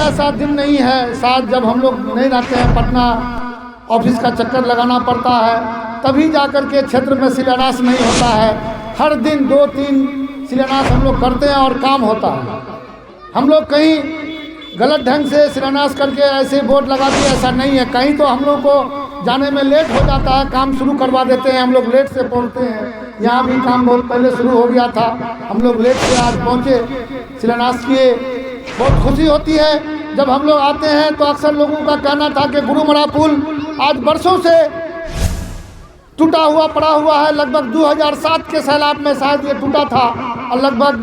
ऐसा दिन नहीं है शायद जब हम लोग नहीं रहते हैं पटना, ऑफिस का चक्कर लगाना पड़ता है, तभी जाकर के क्षेत्र में शिलान्यास नहीं होता है। हर दिन 2-3 शिलान्यास हम लोग करते हैं और काम होता है। हम लोग कहीं गलत ढंग से शिलान्यास करके ऐसे बोर्ड लगा दिए, ऐसा नहीं है। कहीं तो हम लोग को जाने में लेट हो जाता है, काम शुरू करवा देते हैं, हम लोग लेट से पहुँचते हैं। यहाँ भी काम बहुत पहले शुरू हो गया था, हम लोग लेट से आज पहुँचे, शिलान्यास किए। बहुत खुशी होती है जब हम लोग आते हैं। तो अक्सर लोगों का कहना था कि गुरुमरा पुल आज बरसों से टूटा हुआ पड़ा हुआ है। लगभग 2007 के सैलाब में शायद ये टूटा था और लगभग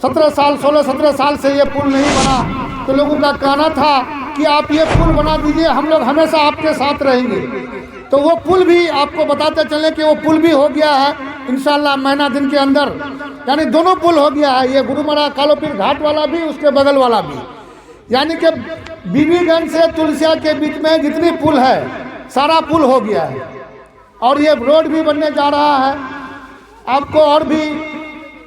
16-17 साल से ये पुल नहीं बना। तो लोगों का कहना था कि आप ये पुल बना दीजिए, हम लोग हमेशा आपके साथ रहेंगे। तो वो पुल भी आपको बताते चले कि वो पुल भी हो गया है इंशाल्लाह महीना दिन के अंदर, यानी दोनों पुल हो गया है। ये गुरुमरा कालोपीर घाट वाला भी, उसके बगल वाला भी, यानी कि बीबीगंज से तुलसिया के बीच में जितनी पुल है सारा पुल हो गया है। और ये रोड भी बनने जा रहा है। आपको और भी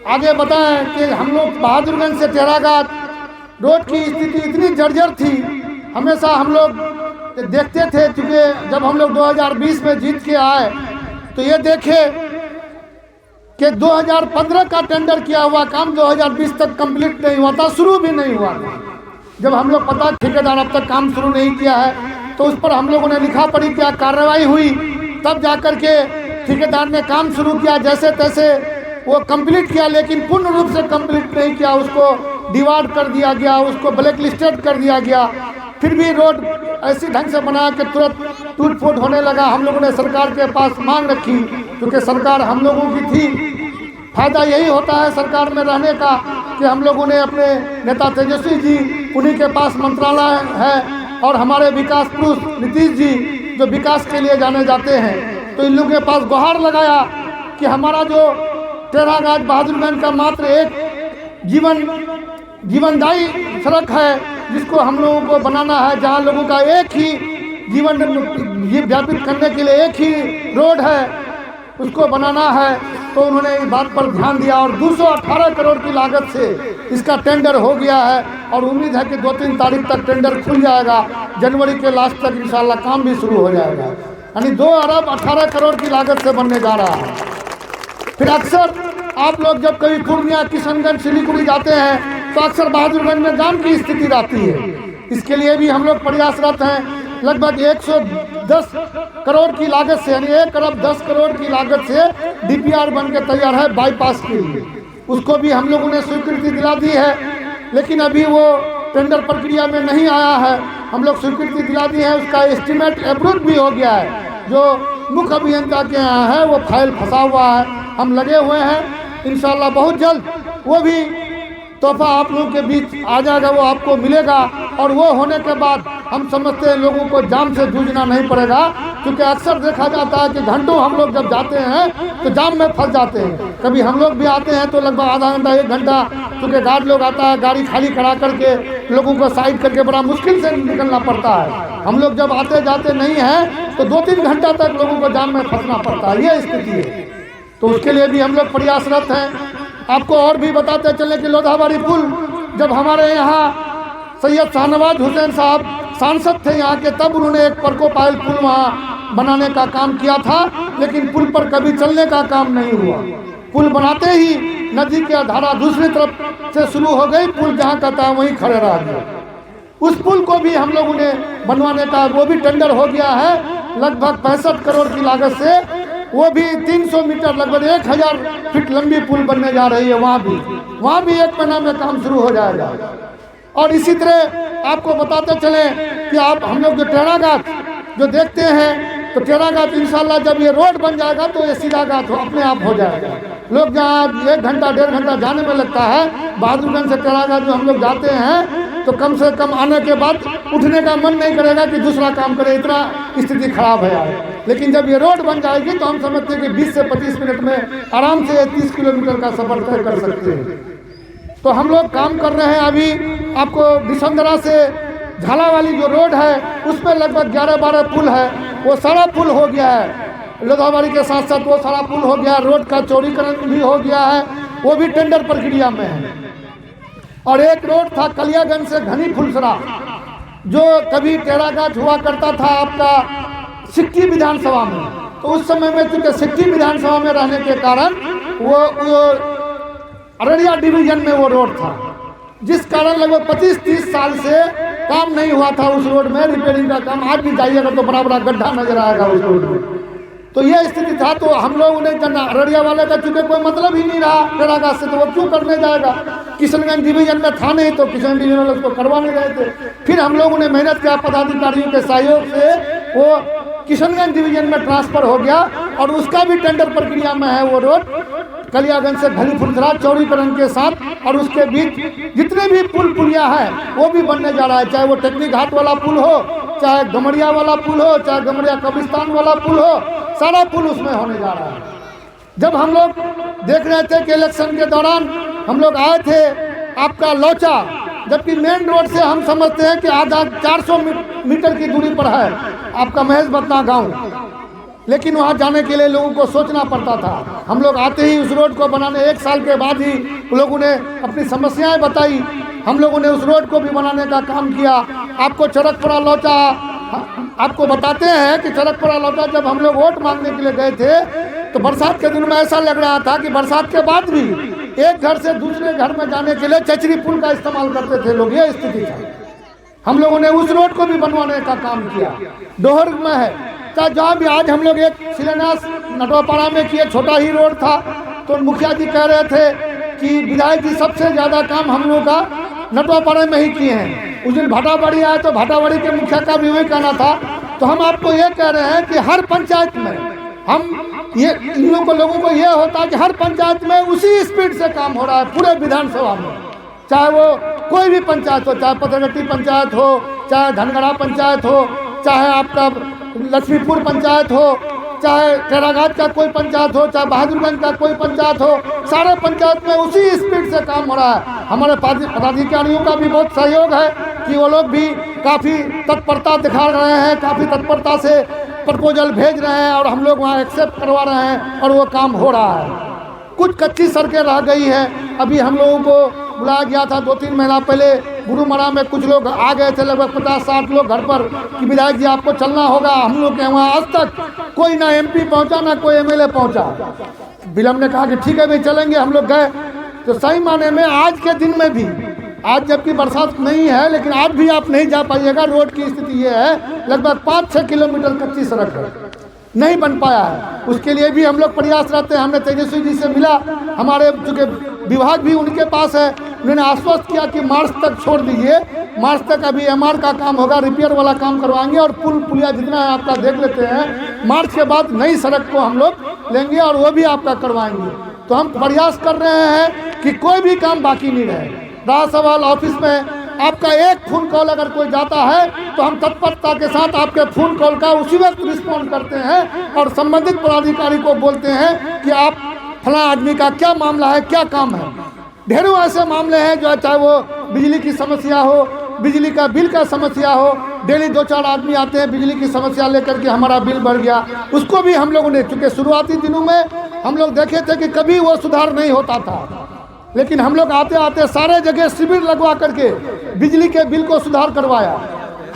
आगे बताएं कि हम लोग बहादुरगंज से टेराघाट रोड की स्थिति इतनी जर्जर थी, हमेशा हम लोग देखते थे। क्योंकि जब हम लोग 2020 में जीत के आए तो ये देखे कि 2015 का टेंडर किया हुआ काम 2020 तक कंप्लीट नहीं हुआ था, शुरू भी नहीं हुआ था। जब हम लोग पता ठेकेदार अब तक काम शुरू नहीं किया है, तो उस पर हम लोगों ने लिखा पढ़ी किया, कार्रवाई हुई, तब जाकर के ठेकेदार ने काम शुरू किया। जैसे तैसे वो कंप्लीट किया, लेकिन पूर्ण रूप से कंप्लीट नहीं किया। उसको डिवाइड कर दिया गया, उसको ब्लैक लिस्टेड कर दिया गया। फिर भी रोड ऐसी ढंग से बना कि तुरंत टूट फूट होने लगा। हम लोगों ने सरकार के पास मांग रखी, क्योंकि सरकार हम लोगों की थी। फायदा यही होता है सरकार में रहने का कि हम लोगों ने अपने नेता तेजस्वी जी, उन्हीं के पास मंत्रालय है, और हमारे विकास पुरुष नीतीश जी जो विकास के लिए जाने जाते हैं, तो इन लोगों के पास गुहार लगाया कि हमारा जो टेराघाट बहादुरगंज का मात्र एक जीवनदायी सड़क है जिसको हम लोगों को बनाना है, जहाँ लोगों का एक ही जीवन व्यापित करने के लिए एक ही रोड है, उसको बनाना है। तो उन्होंने इस बात पर ध्यान दिया और 218 करोड़ की लागत से इसका टेंडर हो गया है। और उम्मीद है कि 2-3 तारीख तक टेंडर खुल जाएगा, जनवरी के लास्ट तक इंशाल्लाह काम भी शुरू हो जाएगा। यानी 2 अरब 18 करोड़ की लागत से बनने जा रहा है। फिर अक्सर आप लोग जब कभी पूर्णिया, किशनगंज, सिलीगुड़ी जाते हैं तो अक्सर बहादुरगंज में जाम की स्थिति रहती है। इसके लिए भी हम लोग प्रयासरत हैं। लगभग 110 करोड़ की लागत से, यानी 1 अरब 10 करोड़ की लागत से डीपीआर बन के तैयार है बाईपास के लिए। उसको भी हम लोगों ने स्वीकृति दिला दी है, लेकिन अभी वो टेंडर प्रक्रिया में नहीं आया है। हम लोग स्वीकृति दिला दी है, उसका एस्टीमेट अप्रूव भी हो गया है। जो मुख्य अभियंता के यहाँ है वो फाइल फंसा हुआ है, हम लगे हुए हैं। इंशाल्लाह बहुत जल्द वो भी तोहफा आप लोगों के बीच आ जाएगा, वो आपको मिलेगा। और वो होने के बाद हम समझते हैं लोगों को जाम से जूझना नहीं पड़ेगा, क्योंकि अक्सर देखा जाता है कि घंटों हम लोग जब जाते हैं तो जाम में फंस जाते हैं। कभी हम लोग भी आते हैं तो लगभग आधा घंटा 1 घंटा, क्योंकि गार्ड लोग आता है, गाड़ी खाली करा करके लोगों को साइड करके बड़ा मुश्किल से निकलना पड़ता है। हम लोग जब आते जाते नहीं हैं तो 2-3 घंटा तक लोगों को जाम में फंसना पड़ता है, ये स्थिति है। तो उसके लिए भी हम लोग प्रयासरत हैं। आपको और भी बताते चले कि लोधाबाड़ी पुल, जब हमारे यहाँ सैयद शाहनवाज हुसैन साहब सांसद थे यहाँ के, तब उन्होंने एक परकोपाइल पुल वहाँ बनाने का काम किया था, लेकिन पुल पर कभी चलने का काम नहीं हुआ। पुल बनाते ही नदी की धारा दूसरी तरफ से शुरू हो गई, पुल जहाँ का था वहीं खड़े रह गए। उस पुल को भी हम लोगों ने बनवाने का, वो भी टेंडर हो गया है लगभग 65 करोड़ की लागत से। वो भी 300 मीटर, लगभग 1000 फीट लंबी पुल बनने जा रही है। वहाँ भी 1 महीना में काम शुरू हो जाएगा। और इसी तरह आपको बताते चले कि आप हम लोग जो टेराघाट जो देखते हैं, तो टेराघाट इंशाल्लाह जब ये रोड बन जाएगा तो ये सीधा घाट अपने आप हो जाएगा। लोग जहाँ 1 घंटा 1.5 घंटा जाने में लगता है, बहादुरगंज से टेराघाट जो हम लोग जाते हैं तो कम से कम आने के बाद उठने का मन नहीं करेगा कि दूसरा काम करे, इतना स्थिति खराब है यार। लेकिन जब ये रोड बन जाएगी तो हम समझते हैं कि 20 से 25 मिनट में आराम से 30 किलोमीटर का सफर तय कर सकते हैं। तो हम लोग काम कर रहे हैं। अभी आपको बिशनदरा से झाला वाली जो रोड है उसमें लगभग 11-12 पुल है, वो सारा पुल हो गया है। लोधाबाड़ी के साथ साथ वो सारा पुल हो गया, रोड का चौड़ीकरण भी हो गया है, वो भी टेंडर प्रक्रिया में है। और एक रोड था कलियागंज से घनी फुलसरा, जो कभी टेरागाछ हुआ करता था आपका सिक्की विधानसभा में। तो उस समय में चूंकि सिक्की विधानसभा में रहने के कारण वो अररिया डिवीजन में वो रोड था, जिस कारण लगभग 25-30 साल से काम नहीं हुआ था उस रोड में, रिपेयरिंग का काम। आज भी जाइएगा तो बड़ा बड़ा गड्ढा नजर आएगा उस रोड में। तो ये स्थिति था। तो हम लोग उन्हें अररिया वाले का चूंकि कोई मतलब ही नहीं रहा टेरागाछ से, तो वो क्यों करने जाएगा। किशनगंज डिवीजन में था नहीं, तो किशनगंज डिवीजन वाले उसको करवा नहीं रहे थे। फिर हम लोगों ने मेहनत किया, पदाधिकारियों के सहयोग से वो किशनगंज डिवीजन में ट्रांसफर हो गया और उसका भी टेंडर प्रक्रिया में है वो रोड कलियागंज से घनी फुलसरा चौड़ीकरण के साथ। और उसके बीच जितने भी पुल पुलिया है वो भी बनने जा रहा है, चाहे वो टेक्निक घाट वाला पुल हो, चाहे गमरिया वाला पुल हो, चाहे गमरिया कब्रिस्तान वाला पुल हो, सारा पुल उसमें होने जा रहा है। जब हम लोग देख रहे थे कि इलेक्शन के दौरान हम लोग आए थे आपका लौचा, जबकि मेन रोड से हम समझते हैं कि आधा 400 मीटर की दूरी पर है आपका महेश बतना गांव, लेकिन वहां जाने के लिए लोगों को सोचना पड़ता था। हम लोग आते ही उस रोड को बनाने 1 साल के बाद ही लोगों ने अपनी समस्याएं बताई, हम लोगों ने उस रोड को भी बनाने का काम किया। आपको चरकपुरा लौचा आपको बताते हैं कि चरकपुरा लौटा जब हम लोग वोट मांगने के लिए गए थे तो बरसात के दिन में ऐसा लग रहा था कि बरसात के बाद भी एक घर से दूसरे घर में जाने के लिए चचरी पुल का इस्तेमाल करते थे लोग, ये स्थिति था। हम लोगों ने उस रोड को भी बनवाने का काम किया। डोहर में है चाहे जहाँ भी, आज हम लोग एक शिलान्यास नटवापाड़ा में किए, छोटा ही रोड था, तो मुखिया जी कह रहे थे कि विधायक जी सबसे ज़्यादा काम हम लोगों का नटवापाड़ा में ही किए हैं। उस दिन भाटाबाड़ी आया तो भाटाबाड़ी के मुखिया का भी वही कहना था। तो हम आपको ये कह रहे हैं कि हर पंचायत में हम ये इन लोगों को ये होता है कि हर पंचायत में उसी स्पीड से काम हो रहा है पूरे विधानसभा में, चाहे वो कोई भी पंचायत हो, चाहे पथरगट्टी पंचायत हो, चाहे धनगढ़ा पंचायत हो, चाहे आपका लक्ष्मीपुर पंचायत हो, चाहे टेरागाछ का कोई पंचायत हो, चाहे बहादुरगंज का कोई पंचायत हो, सारे पंचायत में उसी स्पीड से काम हो रहा है। हमारे पदाधिकारियों का भी बहुत सहयोग है कि वो लोग भी काफ़ी तत्परता दिखा रहे हैं, काफ़ी तत्परता से प्रपोजल भेज रहे हैं और हम लोग वहाँ एक्सेप्ट करवा रहे हैं और वो काम हो रहा है। कुछ कच्ची सड़कें रह गई है। अभी हम लोगों को बुलाया गया था 2-3 महीना पहले गुरुमरा में, कुछ लोग आ गए थे, लगभग 50-60 लोग घर पर कि विधायक जी आपको चलना होगा। हम लोग के वहाँ आज तक कोई ना MP पहुँचा ना कोई MLA पहुँचा। बिलम ने कहा कि ठीक है भाई चलेंगे। हम लोग गए तो सही माने में आज के दिन में भी, आज जबकि बरसात नहीं है लेकिन आज भी आप नहीं जा पाइएगा। रोड की स्थिति ये है, लगभग 5-6 किलोमीटर कच्ची सड़क है, नहीं बन पाया है। उसके लिए भी हम लोग प्रयासरत हैं। हमने तेजस्वी जी से मिला, हमारे चूँकि विभाग भी उनके पास है, उन्होंने आश्वस्त किया कि मार्च तक छोड़ दीजिए, मार्च तक अभी MR का काम होगा, रिपेयर वाला काम करवाएंगे और पुल पुलिया जितना है आपका देख लेते हैं। मार्च के बाद नई सड़क को हम लोग लेंगे और वो भी आपका करवाएंगे। तो हम प्रयास कर रहे हैं कि कोई भी काम बाकी नहीं रहे। रहा सवाल ऑफिस में आपका एक फ़ोन कॉल अगर कोई जाता है तो हम तत्परता के साथ आपके फ़ोन कॉल का उसी वक्त रिस्पॉन्ड करते हैं और संबंधित पदाधिकारी को बोलते हैं कि आप फला आदमी का क्या मामला है, क्या काम है। ढेरों ऐसे मामले हैं जो चाहे वो बिजली की समस्या हो, बिजली का बिल का समस्या हो, डेली 2-4 आदमी आते हैं बिजली की समस्या लेकर के हमारा बिल बढ़ गया। उसको भी हम लोगों ने, चूँकि शुरुआती दिनों में हम लोग देखे थे कि कभी वो सुधार नहीं होता था, लेकिन हम लोग आते आते सारे जगह शिविर लगवा करके बिजली के बिल को सुधार करवाया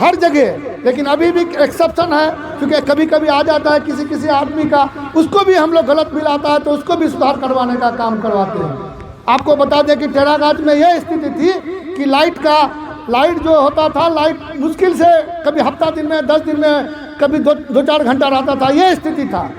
हर जगह। लेकिन अभी भी एक्सेप्शन है, क्योंकि कभी कभी आ जाता है किसी आदमी का, उसको भी हम लोग गलत बिल आता है तो उसको भी सुधार करवाने का काम करवाते हैं। आपको बता दें कि टेरागाछ में यह स्थिति थी कि लाइट जो होता था, लाइट मुश्किल से कभी हफ्ता दिन में, 10 दिन में, कभी 2-4 घंटा रहता था, यह स्थिति था।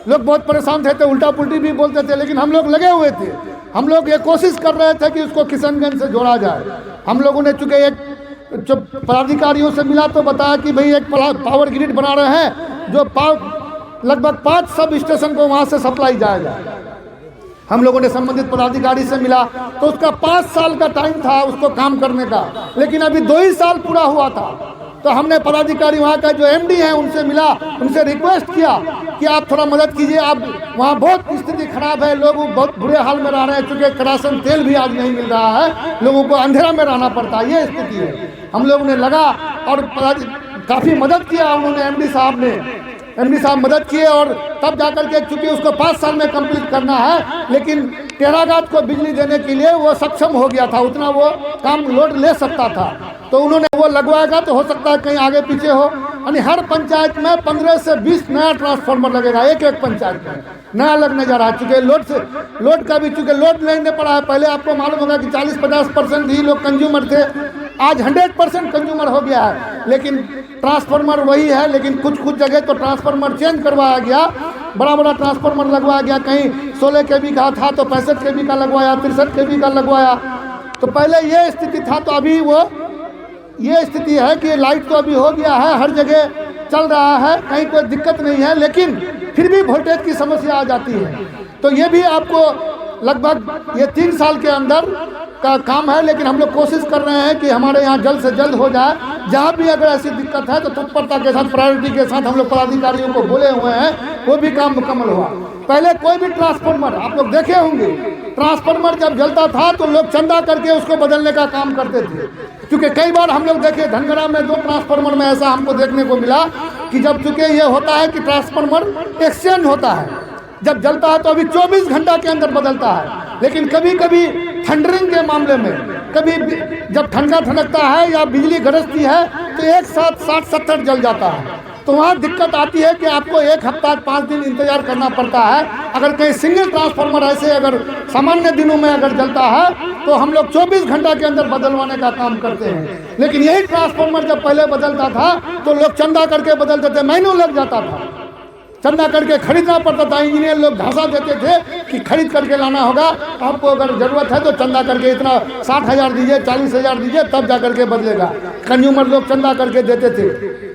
लोग बहुत परेशान थे, उल्टा पुल्टी भी बोलते थे, लेकिन हम लोग लगे हुए थे। हम लोग ये कोशिश कर रहे थे कि उसको किशनगंज से जोड़ा जाए। हम लोगों ने चूँकि एक जब पदाधिकारियों से मिला तो बताया कि भाई एक पावर ग्रिड बना रहे हैं जो लगभग 5 सब स्टेशन को वहाँ से सप्लाई जाएगा। हम लोगों ने संबंधित पदाधिकारी से मिला तो उसका 5 साल का टाइम था उसको काम करने का, लेकिन अभी 2 ही साल पूरा हुआ था। तो हमने पदाधिकारी वहाँ का जो MD हैं उनसे मिला, उनसे रिक्वेस्ट किया कि आप थोड़ा मदद कीजिए, आप वहाँ बहुत स्थिति खराब है, लोग बहुत बुरे हाल में रह रहे हैं, चूँकि केरोसिन तेल भी आज नहीं मिल रहा है, लोगों को अंधेरा में रहना पड़ता है, ये स्थिति है। हम लोगों ने लगा और काफ़ी मदद किया उन्होंने, MD साहब ने एमडी साहब मदद किए और तब जाकर के, चूँकि उसको 5 साल में कंप्लीट करना है, लेकिन टेरागात को बिजली देने के लिए वो सक्षम हो गया था, उतना वो काम लोड ले सकता था। तो उन्होंने वो लगवाएगा तो हो सकता है कहीं आगे पीछे हो। यानी हर पंचायत में 15 से 20 नया ट्रांसफार्मर लगेगा, एक एक पंचायत में नया लगने जा रहा है। चूँकि लोड का भी चूँकि लोड लेने पड़ा है। पहले आपको मालूम होगा कि 40-50% ही लोग कंज्यूमर थे, आज 100% कंज्यूमर हो गया है। लेकिन ट्रांसफार्मर वही है, लेकिन कुछ जगह तो ट्रांसफार्मर चेंज करवाया गया, बड़ा ट्रांसफार्मर लगवाया गया। कहीं 16 kV का था तो 65 kV का लगवाया, 63 kV का लगवाया। तो पहले ये स्थिति था, तो अभी वो ये स्थिति है कि लाइट तो अभी हो गया है, हर जगह चल रहा है, कहीं कोई दिक्कत नहीं है, लेकिन फिर भी वोल्टेज की समस्या आ जाती है। तो ये भी आपको लगभग ये 3 साल के अंदर का काम है, लेकिन हम लोग कोशिश कर रहे हैं कि हमारे यहाँ जल्द से जल्द हो जाए। जहाँ भी अगर ऐसी दिक्कत है तो तत्परता के साथ, प्रायोरिटी के साथ हम लोग पदाधिकारियों को बोले हुए हैं, वो भी काम मुकम्मल हुआ। पहले कोई भी ट्रांसफार्मर आप लोग देखे होंगे, ट्रांसफार्मर जब जलता था तो लोग चंदा करके उसको बदलने का काम करते थे। क्योंकि कई बार हम लोग देखे धनगढ़ा में 2 ट्रांसफार्मर में ऐसा हमको देखने को मिला कि जब चूँकि ये होता है कि ट्रांसफार्मर एक्सचेंज होता है, जब जलता है तो अभी 24 घंटा के अंदर बदलता है। लेकिन कभी कभी थंडरिंग के मामले में, कभी जब ठंडा ठनकता है या बिजली गरजती है तो एक साथ 60-70 जल जाता है। तो वहाँ दिक्कत आती है कि आपको 1 हफ्ता 5 दिन इंतजार करना पड़ता है। अगर कहीं सिंगल ट्रांसफार्मर ऐसे अगर सामान्य दिनों में अगर जलता है तो हम लोग 24 घंटा के अंदर बदलवाने का काम करते हैं। लेकिन यही ट्रांसफार्मर जब पहले बदलता था तो लोग चंदा करके बदलते थे, महीनों लग जाता था, चंदा करके खरीदना पड़ता था। इंजीनियर लोग ढांसा देते थे कि खरीद करके लाना होगा, आपको अगर ज़रूरत है तो चंदा करके इतना 60,000 दीजिए, 40,000 दीजिए, तब जा करके बदलेगा। कंज्यूमर लोग चंदा करके देते थे,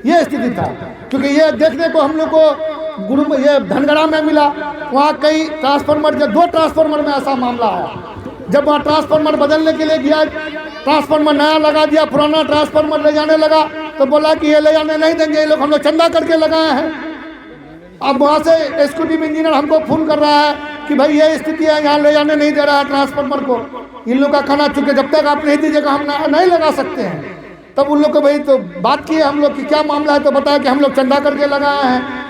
ये स्थिति था। क्योंकि ये देखने को हम लोग को ये धनगढ़ा में मिला, वहाँ कई ट्रांसफार्मर, जब 2 ट्रांसफार्मर में ऐसा मामला है। जब वहाँ ट्रांसफार्मर बदलने के लिए गया, ट्रांसफार्मर नया लगा दिया, पुराना ट्रांसफार्मर ले जाने लगा तो बोला कि ये ले जाने नहीं देंगे, ये लोग हम लोग चंदा करके लगाए हैं। अब वहाँ से एग्जीक्यूटिव इंजीनियर हमको फ़ोन कर रहा है कि भाई ये स्थिति है, यहाँ ले जाने नहीं दे रहा है ट्रांसफार्मर को। इन लोग का खाना, चूँकि जब तक आप नहीं दीजिएगा हम नहीं लगा सकते हैं। तब उन लोग को भाई तो बात किए हम लोग कि क्या मामला है, तो बताया कि हम लोग चंदा करके लगाए हैं।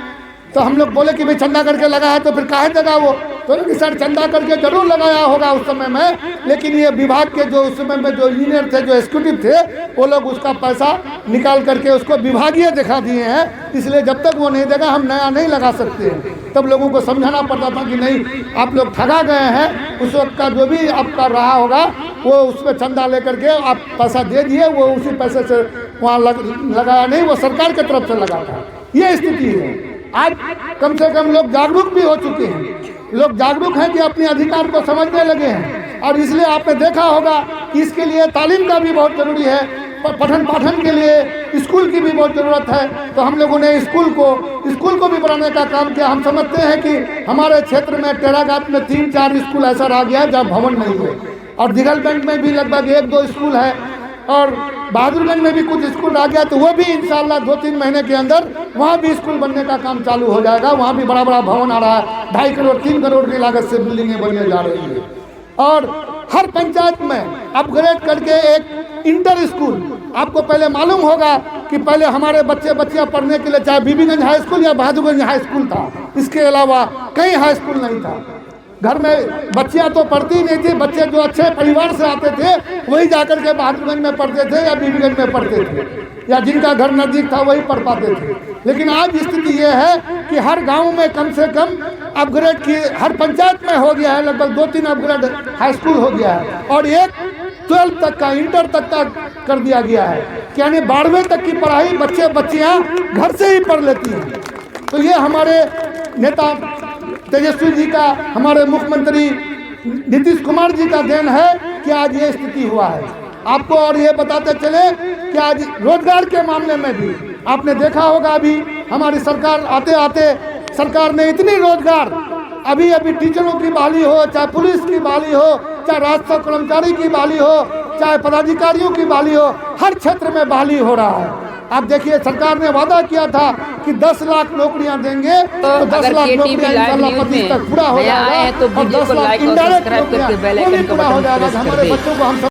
तो हम लोग बोले कि भाई चंदा करके लगा है तो फिर काहे देगा वो? तो कि सर चंदा करके जरूर लगाया होगा उस समय में, लेकिन ये विभाग के जो उस समय में जो इंजीनियर थे, जो एग्जीक्यूटिव थे, वो लोग उसका पैसा निकाल करके उसको विभागीय दिखा दिए हैं, इसलिए जब तक वो नहीं देगा हम नया नहीं लगा सकते हैं। तब लोगों को समझाना पड़ता था कि नहीं, आप लोग ठगा गए हैं, उस वक्त का जो भी आपका रहा होगा वो उसमें चंदा लेकर के आप पैसा दे दिए, वो उसी पैसे से वहाँ लगाया नहीं, वो सरकार की तरफ से लगा था। ये स्थिति है। आज कम से कम लोग जागरूक भी हो चुके हैं, लोग जागरूक हैं कि अपने अधिकार को समझने लगे हैं। और इसलिए आपने देखा होगा कि इसके लिए तालीम का भी बहुत ज़रूरी है, पठन पाठन के लिए स्कूल की भी बहुत ज़रूरत है। तो हम लोगों ने स्कूल को भी बढ़ाने का काम किया। हम समझते हैं कि हमारे क्षेत्र में टेरागात में 3-4 स्कूल ऐसा रह गया जहाँ भवन नहीं है, और दिगलबंद में भी लगभग 1-2 स्कूल है, और बहादुरगंज में भी कुछ स्कूल आ गया। तो वो भी इंशाल्लाह 2-3 महीने के अंदर वहाँ भी स्कूल बनने का काम चालू हो जाएगा। वहाँ भी बड़ा भवन आ रहा है, 2.5 करोड़ 3 करोड़ की लागत से बिल्डिंगें बनने जा रही है। और हर पंचायत में अपग्रेड करके एक इंटर स्कूल, आपको पहले मालूम होगा कि पहले हमारे बच्चियाँ पढ़ने के लिए चाहे बीबीगंज हाई स्कूल या बहादुरगंज हाई स्कूल था, इसके अलावा कहीं हाई स्कूल नहीं था। घर में बच्चियां तो पढ़ती ही नहीं थी, बच्चे जो अच्छे परिवार से आते थे वही जाकर के बहादुरगंज में पढ़ते थे या बीबीगंज में पढ़ते थे, या जिनका घर नज़दीक था वही पढ़ पाते थे। लेकिन आज स्थिति ये है कि हर गांव में कम से कम अपग्रेड की, हर पंचायत में हो गया है, लगभग 2-3 अपग्रेड हाई स्कूल हो गया है, और एक 12 तक का, इंटर तक का कर दिया गया है। यानी 12वीं तक की पढ़ाई बच्चियाँ घर से ही पढ़ लेती हैं। तो ये हमारे नेता तेजस्वी जी का, हमारे मुख्यमंत्री नीतीश कुमार जी का देन है कि आज ये स्थिति हुआ है। आपको और ये बताते चले कि आज रोजगार के मामले में भी आपने देखा होगा, अभी हमारी सरकार आते आते सरकार ने इतनी रोजगार, अभी टीचरों की बहाली हो, चाहे पुलिस की बहाली हो, चाहे राजस्व कर्मचारी की बहाली हो, चाहे पदाधिकारियों की बहाली हो, हर क्षेत्र में बहाली हो रहा है। आप देखिए, सरकार ने वादा किया था कि 10 लाख नौकरियां देंगे, तो 10 लाख नौकरियां इंशाल्लाह 25 तक पूरा हो जाएगा, और 10 लाख इंडायरेक्ट नौकरियां पूरा हो जाएगा। हमारे बच्चों को हम